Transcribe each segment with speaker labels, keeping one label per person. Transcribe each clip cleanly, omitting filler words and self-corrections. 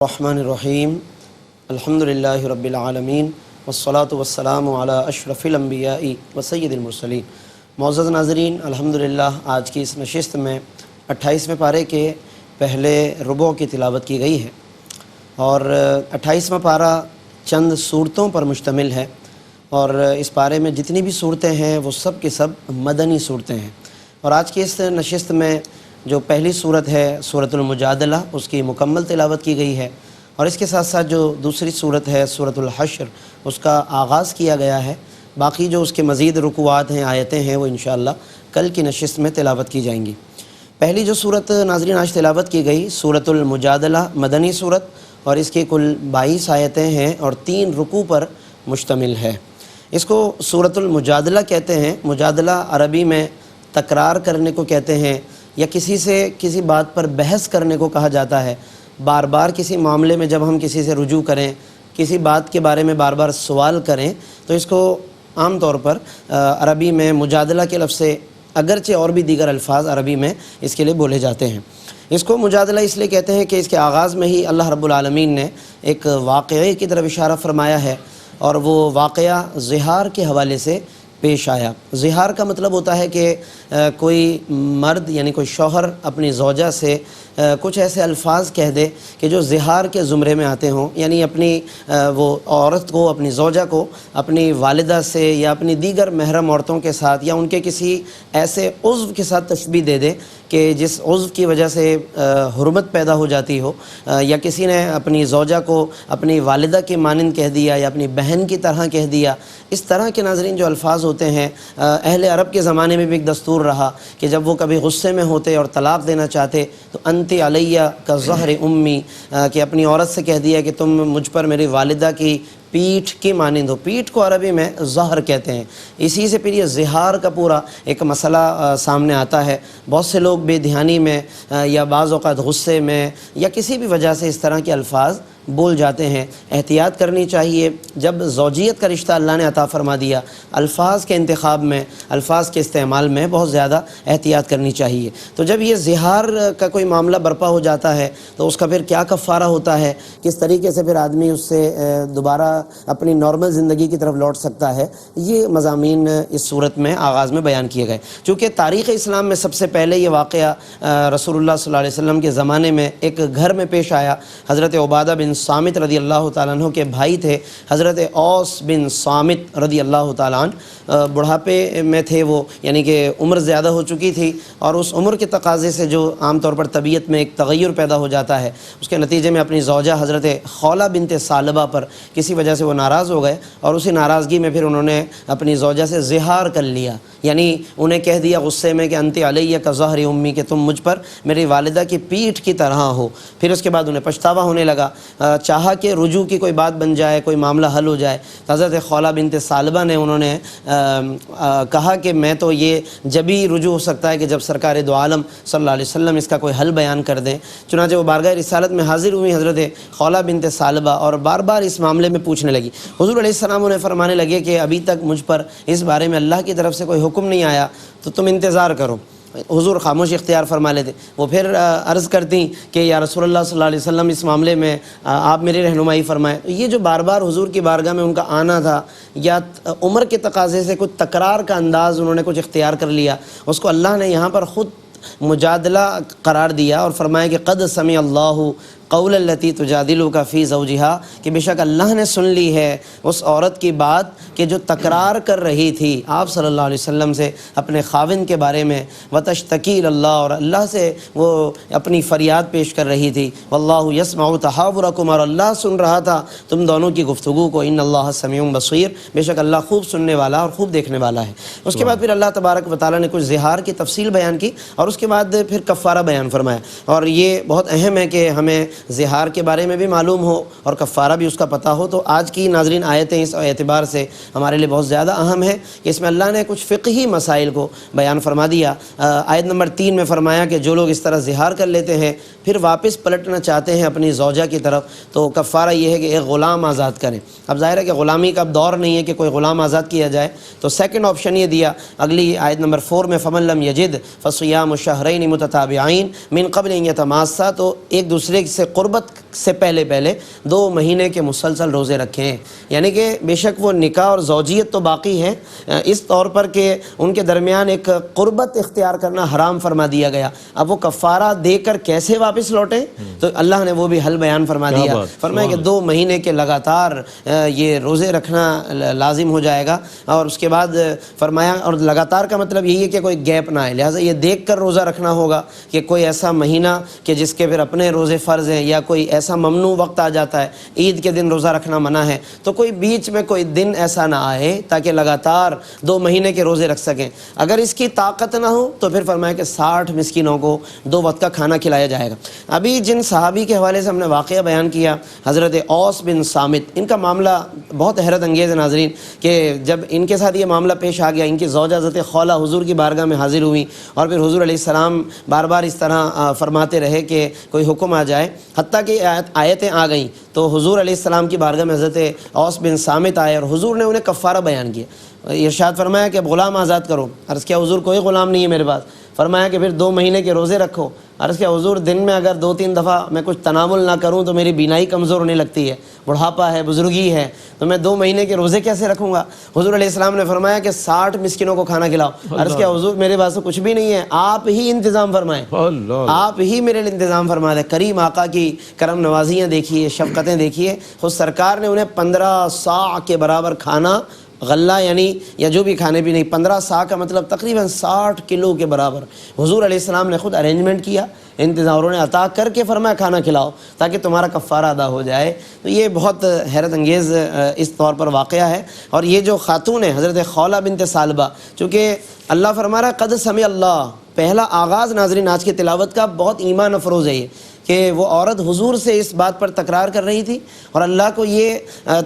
Speaker 1: الرحمن الرحیم الحمدللہ رب العالمین والصلاة والسلام علی اشرف الانبیاء و سید المرسلین۔ معزز ناظرین، الحمدللہ آج کی اس نشست میں 28ویں پارے کے پہلے ربع کی تلاوت کی گئی ہے، اور 28واں پارہ چند صورتوں پر مشتمل ہے، اور اس پارے میں جتنی بھی صورتیں ہیں وہ سب کے سب مدنی صورتیں ہیں۔ اور آج کی اس نشست میں جو پہلی صورت ہے سورۃ المجادلہ، اس کی مکمل تلاوت کی گئی ہے، اور اس کے ساتھ ساتھ جو دوسری صورت ہے سورۃ الحشر، اس کا آغاز کیا گیا ہے۔ باقی جو اس کے مزید رکوعات ہیں، آیتیں ہیں، وہ انشاءاللہ کل کی نشست میں تلاوت کی جائیں گی۔ پہلی جو صورت ناظرین آج تلاوت کی گئی سورۃ المجادلہ، مدنی صورت، اور اس کی کل 22 آیتیں ہیں اور 3 رکوع پر مشتمل ہے۔ اس کو سورۃ المجادلہ کہتے ہیں۔ مجادلہ عربی میں تکرار کرنے کو کہتے ہیں، یا کسی سے کسی بات پر بحث کرنے کو کہا جاتا ہے۔ بار بار کسی معاملے میں جب ہم کسی سے رجوع کریں، کسی بات کے بارے میں بار بار سوال کریں، تو اس کو عام طور پر عربی میں مجادلہ کے لفظ سے، اگرچہ اور بھی دیگر الفاظ عربی میں اس کے لیے بولے جاتے ہیں۔ اس کو مجادلہ اس لیے کہتے ہیں کہ اس کے آغاز میں ہی اللہ رب العالمین نے ایک واقعے کی طرف اشارہ فرمایا ہے، اور وہ واقعہ زہار کے حوالے سے پیش آیا۔ زہار کا مطلب ہوتا ہے کہ کوئی مرد یعنی کوئی شوہر اپنی زوجہ سے کچھ ایسے الفاظ کہہ دے کہ جو زہار کے زمرے میں آتے ہوں، یعنی اپنی وہ عورت کو، اپنی زوجہ کو اپنی والدہ سے یا اپنی دیگر محرم عورتوں کے ساتھ یا ان کے کسی ایسے عضو کے ساتھ تشبیہ دے دے کہ جس عضو کی وجہ سے حرمت پیدا ہو جاتی ہو، یا کسی نے اپنی زوجہ کو اپنی والدہ کے مانند کہہ دیا یا اپنی بہن کی طرح کہہ دیا۔ اس طرح کے ناظرین جو الفاظ ہوتے ہیں، اہل عرب کے زمانے میں بھی ایک دستور رہا کہ جب وہ کبھی غصے میں ہوتے اور طلاق دینا چاہتے تو انت علیہ کا ظہر امی، کہ اپنی عورت سے کہہ دیا کہ تم مجھ پر میری والدہ کی پیٹھ کی مانند ہو۔ پیٹھ کو عربی میں ظہر کہتے ہیں۔ اسی سے پھر یہ زہار کا پورا ایک مسئلہ سامنے آتا ہے۔ بہت سے لوگ بے دھیانی میں یا بعض اوقات غصے میں یا کسی بھی وجہ سے اس طرح کے الفاظ بول جاتے ہیں۔ احتیاط کرنی چاہیے۔ جب زوجیت کا رشتہ اللہ نے عطا فرما دیا، الفاظ کے انتخاب میں، الفاظ کے استعمال میں بہت زیادہ احتیاط کرنی چاہیے۔ تو جب یہ زہار کا کوئی معاملہ برپا ہو جاتا ہے تو اس کا پھر کیا کفارہ ہوتا ہے، کس طریقے سے پھر آدمی اس سے دوبارہ اپنی نارمل زندگی کی طرف لوٹ سکتا ہے، یہ مضامین اس صورت میں آغاز میں بیان کیے گئے۔ چونکہ تاریخ اسلام میں سب سے پہلے یہ واقعہ رسول اللہ صلی اللہ علیہ وسلم کے زمانے میں ایک گھر میں پیش آیا۔ حضرت عبادہ بن صامت رضی اللہ تعالیٰ عنہ کے بھائی تھے حضرت اوس بن صامت رضی اللہ تعالیٰ عنہ۔ بڑھاپے میں تھے وہ، یعنی کہ عمر زیادہ ہو چکی تھی، اور اس عمر کے تقاضے سے جو عام طور پر طبیعت میں ایک تغیر پیدا ہو جاتا ہے، اس کے نتیجے میں اپنی زوجہ حضرت خولہ بنت ثعلبہ پر کسی وجہ سے وہ ناراض ہو گئے، اور اسی ناراضگی میں پھر انہوں نے اپنی زوجہ سے زہار کر لیا، یعنی انہیں کہہ دیا غصے میں کہ انت علیہ کا ظہر امی، کہ تم مجھ پر میری والدہ کی پیٹھ کی طرح ہو۔ پھر اس کے بعد انہیں پچھتاوا ہونے لگا، چاہا کہ رجوع کی کوئی بات بن جائے، کوئی معاملہ حل ہو جائے۔ حضرت خولہ بنت ثعلبہ نے انہوں نے کہا کہ میں تو یہ جبھی رجوع ہو سکتا ہے کہ جب سرکار دو عالم صلی اللہ علیہ وسلم اس کا کوئی حل بیان کر دیں۔ چنانچہ وہ بارگاہ رسالت میں حاضر ہوئی حضرت خولہ بنت ثعلبہ، اور بار بار اس معاملے میں پوچھنے لگی۔ حضور علیہ السلام انہیں فرمانے لگے کہ ابھی تک مجھ پر اس بارے میں اللہ کی طرف سے کوئی حکم نہیں آیا، تو تم انتظار کرو۔ حضور خاموش اختیار فرما لیتے۔ وہ پھر عرض کرتی کہ یا رسول اللہ صلی اللہ علیہ وسلم اس معاملے میں آپ میری رہنمائی فرمائیں۔ یہ جو بار بار حضور کی بارگاہ میں ان کا آنا تھا، یا عمر کے تقاضے سے کچھ تکرار کا انداز انہوں نے کچھ اختیار کر لیا، اس کو اللہ نے یہاں پر خود مجادلہ قرار دیا اور فرمایا کہ قد سمع اللہ قول التی تجادلک فی زوجہا، کہ بے شک اللہ نے سن لی ہے اس عورت کی بات کہ جو تکرار کر رہی تھی آپ صلی اللہ علیہ وسلم سے اپنے خاوند کے بارے میں، وتشتکی اللہ، اور اللہ سے وہ اپنی فریاد پیش کر رہی تھی، واللہ یسمع تحاورکم، اور اللہ سن رہا تھا تم دونوں کی گفتگو کو، ان اللہ سمیع بصیر، بے شک اللہ خوب سننے والا اور خوب دیکھنے والا ہے۔ اس کے بعد پھر اللہ تبارک و تعالیٰ نے کچھ زہار کی تفصیل بیان کی، اور اس کے بعد پھر کفارہ بیان فرمایا۔ اور یہ بہت اہم ہے کہ ہمیں زہار کے بارے میں بھی معلوم ہو اور کفارہ بھی اس کا پتہ ہو۔ تو آج کی ناظرین آیتیں اس اعتبار سے ہمارے لیے بہت زیادہ اہم ہے کہ اس میں اللہ نے کچھ فقہی مسائل کو بیان فرما دیا۔ آیت نمبر 3 میں فرمایا کہ جو لوگ اس طرح زہار کر لیتے ہیں پھر واپس پلٹنا چاہتے ہیں اپنی زوجہ کی طرف، تو کفارہ یہ ہے کہ ایک غلام آزاد کریں۔ اب ظاہر ہے کہ غلامی کا اب دور نہیں ہے کہ کوئی غلام آزاد کیا جائے، تو سیکنڈ آپشن یہ دیا اگلی آیت نمبر 4 میں، فمن لم یجد فصیام شہرین متتابعین من قبل ان یتماسا، تو ایک دوسرے سے قربت سے پہلے 2 مہینے کے مسلسل روزے رکھے ہیں. یعنی کہ بے شک وہ نکاح اور زوجیت تو باقی ہے اس طور پر کہ ان کے درمیان ایک قربت اختیار کرنا حرام فرما دیا گیا. اب وہ کفارہ دے کر کیسے واپس لوٹیں تو اللہ نے وہ بھی حل بیان فرما دیا. فرمایا کہ 2 مہینے کے لگاتار یہ روزے رکھنا لازم ہو جائے گا. اور اس کے بعد فرمایا اور لگاتار کا مطلب یہی ہے کہ کوئی گیپ نہ آئے. لہٰذا یہ دیکھ کر روزہ رکھنا ہوگا کہ کوئی ایسا مہینہ کہ جس کے پھر اپنے روزے فرض ہیں یا کوئی ایسا ممنوع وقت آ جاتا ہے, عید کے دن روزہ رکھنا منع ہے, تو کوئی بیچ میں کوئی دن ایسا نہ آئے تاکہ لگاتار 2 مہینے کے روزے رکھ سکیں. اگر اس کی طاقت نہ ہو تو پھر فرمایا کہ 60 مسکینوں کو 2 وقت کا کھانا کھلایا جائے گا. ابھی جن صحابی کے حوالے سے ہم نے واقعہ بیان کیا, حضرت اوس بن صامت, ان کا معاملہ بہت حیرت انگیز ہے ناظرین کہ جب ان کے ساتھ یہ معاملہ پیش آ گیا, ان کی زوجہ حضرت خولہ حضور کی بارگاہ میں حاضر ہوئی اور پھر حضور علیہ السلام بار بار اس طرح فرماتے رہے کہ کوئی حکم آ جائے, حتیٰ کہ آیتیں آ گئیں تو حضور علیہ السلام کی بارگاہ میں حضرت اوس بن صامت آئے اور حضور نے انہیں کفارہ بیان کیا. ارشاد فرمایا کہ غلام آزاد کرو. عرض کیا حضور کوئی غلام نہیں ہے میرے پاس. فرمایا کہ پھر 2 مہینے کے روزے رکھو. عرض کیا حضور دن میں اگر 2-3 دفعہ میں کچھ تناول نہ کروں تو میری بینائی کمزور ہونے لگتی ہے, بڑھاپا ہے, بزرگی ہے, تو میں 2 مہینے کے روزے کیسے رکھوں گا. حضور علیہ السلام نے فرمایا کہ 60 مسکینوں کو کھانا کھلاؤ. عرض کیا حضور میرے پاس تو کچھ بھی نہیں ہے, آپ ہی انتظام فرمائیں, آپ ہی میرے لیے انتظام فرما دیں. کریم آقا کی کرم نوازیاں دیکھیے, شفقتیں دیکھیے. خود سرکار نے انہیں 15 صاع کے برابر کھانا, غلہ یعنی یا جو بھی کھانے بھی نہیں, 15 صاع کا مطلب تقریباً 60 کلو کے برابر حضور علیہ السلام نے خود ارینجمنٹ کیا, انتظاروں نے عطا کر کے فرمایا کھانا کھلاؤ تاکہ تمہارا کفارہ ادا ہو جائے. تو یہ بہت حیرت انگیز اس طور پر واقعہ ہے. اور یہ جو خاتون ہے حضرت خولہ بنت ثعلبہ, چونکہ اللہ فرما رہا ہے قد سمع اللہ, پہلا آغاز ناظرین آج کی تلاوت کا بہت ایمان افروز ہے یہ کہ وہ عورت حضور سے اس بات پر تکرار کر رہی تھی اور اللہ کو یہ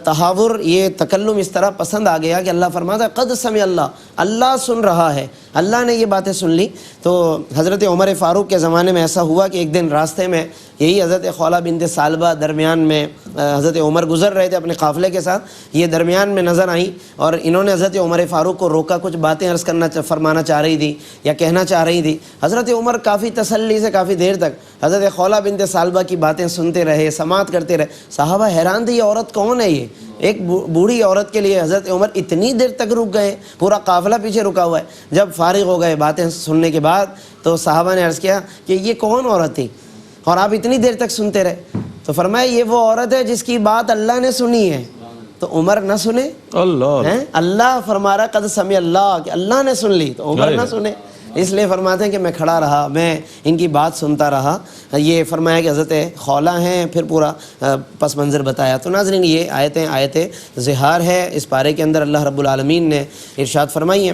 Speaker 1: تحاور, یہ تکلم اس طرح پسند آ گیا کہ اللہ فرماتا ہے قد سمع اللہ, اللہ سن رہا ہے, اللہ نے یہ باتیں سن لی. تو حضرت عمر فاروق کے زمانے میں ایسا ہوا کہ ایک دن راستے میں یہی حضرت خولہ بنت ثعلبہ درمیان میں حضرت عمر گزر رہے تھے اپنے قافلے کے ساتھ, یہ درمیان میں نظر آئیں اور انہوں نے حضرت عمر فاروق کو روکا, کچھ باتیں عرض کرنا فرمانا چاہ رہی تھی یا کہنا چاہ رہی تھی. حضرت عمر کافی تسلی سے کافی دیر تک حضرت خولہ بنت ثعلبہ کی باتیں سنتے رہے, سماعت کرتے رہے. صحابہ حیران تھے یہ عورت کون ہے, یہ ایک بوڑھی عورت کے لیے حضرت عمر اتنی دیر تک رک گئے, پورا قافلہ پیچھے رکا ہوا ہے. جب فارغ ہو گئے باتیں سننے کے بعد تو صحابہ نے عرض کیا کہ یہ کون عورت تھی اور آپ اتنی دیر تک سنتے رہے. تو فرمایا یہ وہ عورت ہے جس کی بات اللہ نے سنی ہے. تو عمر نہ سنے, اللہ فرما رہا قد سمع اللہ, کہ اللہ نے سن لی تو عمر نہ سنے. اس لیے فرماتے ہیں کہ میں کھڑا رہا, میں ان کی بات سنتا رہا. یہ فرمایا کہ حضرت خولہ ہیں, پھر پورا پس منظر بتایا. تو ناظرین یہ آیتیں زہار ہے اس پارے کے اندر اللہ رب العالمین نے ارشاد فرمائی ہیں.